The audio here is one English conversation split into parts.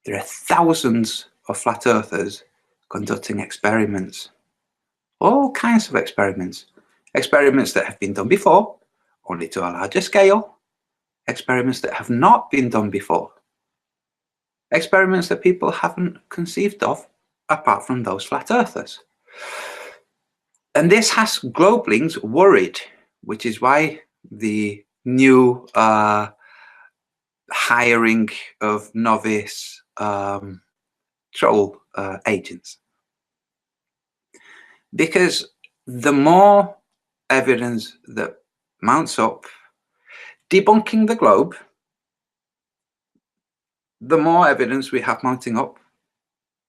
there are thousands of flat earthers conducting experiments, all kinds of experiments, experiments that have been done before, only to a larger scale, experiments that have not been done before, experiments that people haven't conceived of apart from those flat earthers. And this has globelings worried, which is why the new hiring of novice troll agents. Because the more evidence that mounts up debunking the globe, the more evidence we have mounting up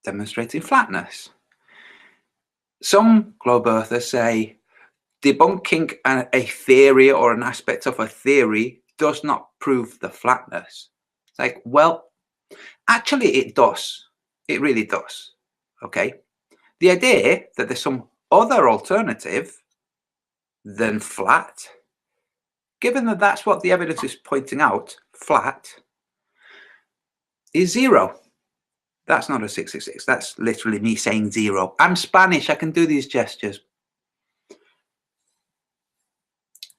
demonstrating flatness. Some globe earthers say debunking a theory or an aspect of a theory does not prove the flatness. It's like, well, actually it does. It really does. Okay. The idea that there's some other alternative than flat, given that that's what the evidence is pointing out, flat, is zero. That's not a 666. That's literally me saying zero. I'm Spanish. I can do these gestures.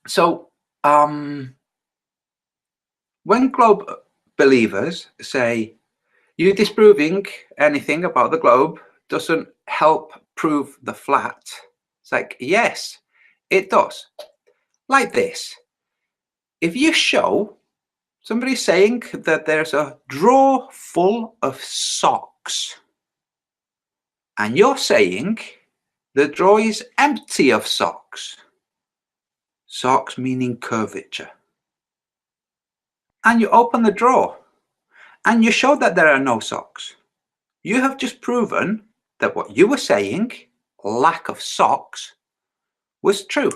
So when globe believers say you disproving anything about the globe doesn't help prove the flat, it's like, yes, it does. Like this. If you show somebody saying that there's a drawer full of socks, and you're saying the drawer is empty of socks, socks meaning curvature, and you open the drawer and you show that there are no socks, you have just proven that what you were saying, lack of socks, was true.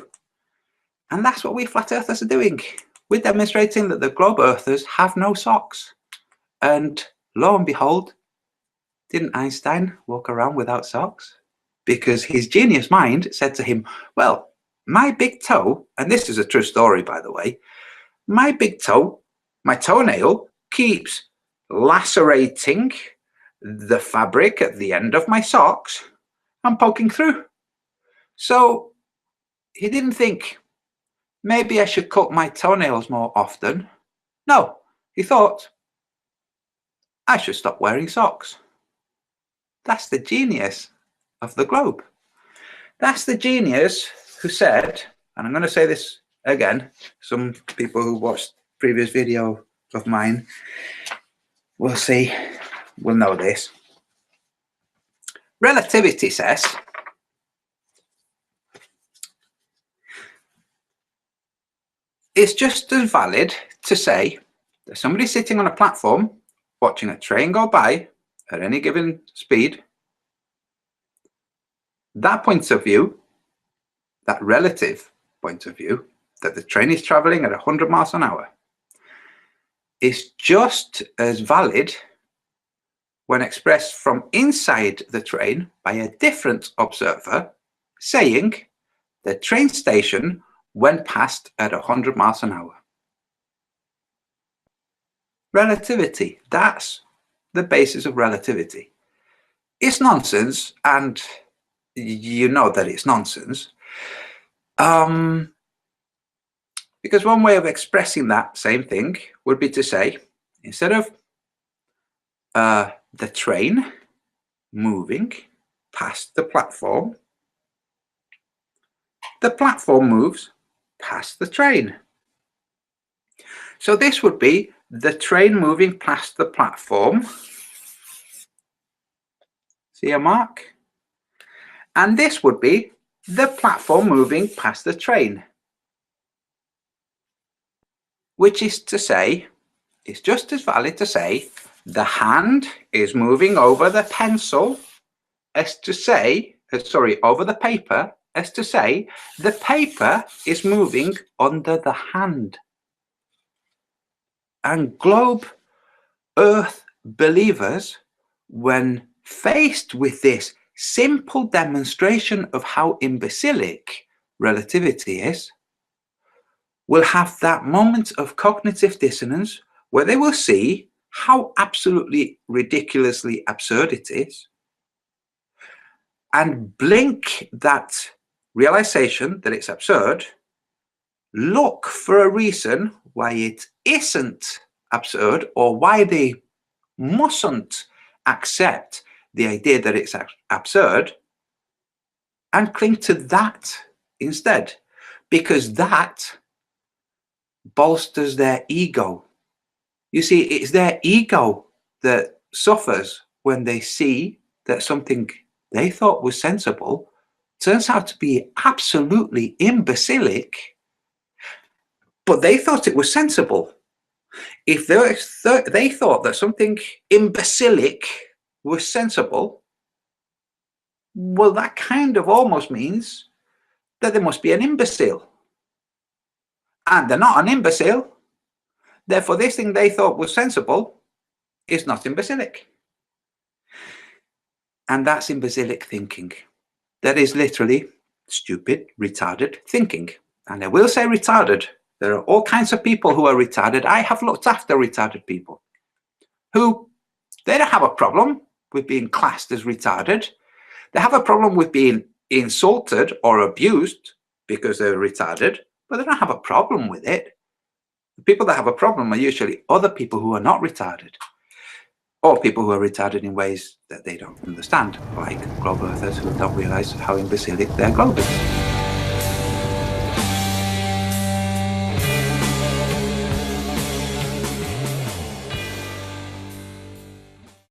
And that's what we flat earthers are doing. We're demonstrating that the globe earthers have no socks. And lo and behold, didn't Einstein walk around without socks? Because his genius mind said to him, well, my big toe, and this is a true story, by the way, my big toe, my toenail, keeps lacerating the fabric at the end of my socks and poking through. So he didn't think, maybe I should cut my toenails more often. No, he thought, I should stop wearing socks. That's the genius of the globe. That's the genius who said, and I'm going to say this again, some people who watched previous video of mine will see, will know this. Relativity says it's just as valid to say that somebody sitting on a platform watching a train go by at any given speed, that point of view, that relative point of view, that the train is traveling at 100 miles an hour, is just as valid when expressed from inside the train by a different observer saying the train station went past at 100 miles an hour. Relativity, that's the basis of relativity. It's nonsense, and you know that it's nonsense. Because one way of expressing that same thing would be to say, instead of the train moving past the platform moves past the train. So this would be the train moving past the platform. See a mark? And this would be the platform moving past the train. Which is to say, it's just as valid to say the hand is moving over the pencil as to say, over the paper, as to say the paper is moving under the hand. And globe earth believers, when faced with this simple demonstration of how imbecilic relativity is, will have that moment of cognitive dissonance where they will see how absolutely ridiculously absurd it is, and blink that realization that it's absurd, look for a reason why it isn't absurd, or why they mustn't accept the idea that it's absurd, and cling to that instead, because that bolsters their ego. You see, it's their ego that suffers when they see that something they thought was sensible turns out to be absolutely imbecilic, but they thought it was sensible. If they thought that something imbecilic was sensible, well, that kind of almost means that they must be an imbecile. And they're not an imbecile. Therefore, this thing they thought was sensible is not imbecilic. And that's imbecilic thinking. That is literally stupid, retarded thinking. And I will say retarded. There are all kinds of people who are retarded. I have looked after retarded people who, they don't have a problem with being classed as retarded. They have a problem with being insulted or abused because they're retarded, but they don't have a problem with it. The people that have a problem are usually other people who are not retarded, or people who are retarded in ways that they don't understand, like globe earthers who don't realize how imbecilic their globe is.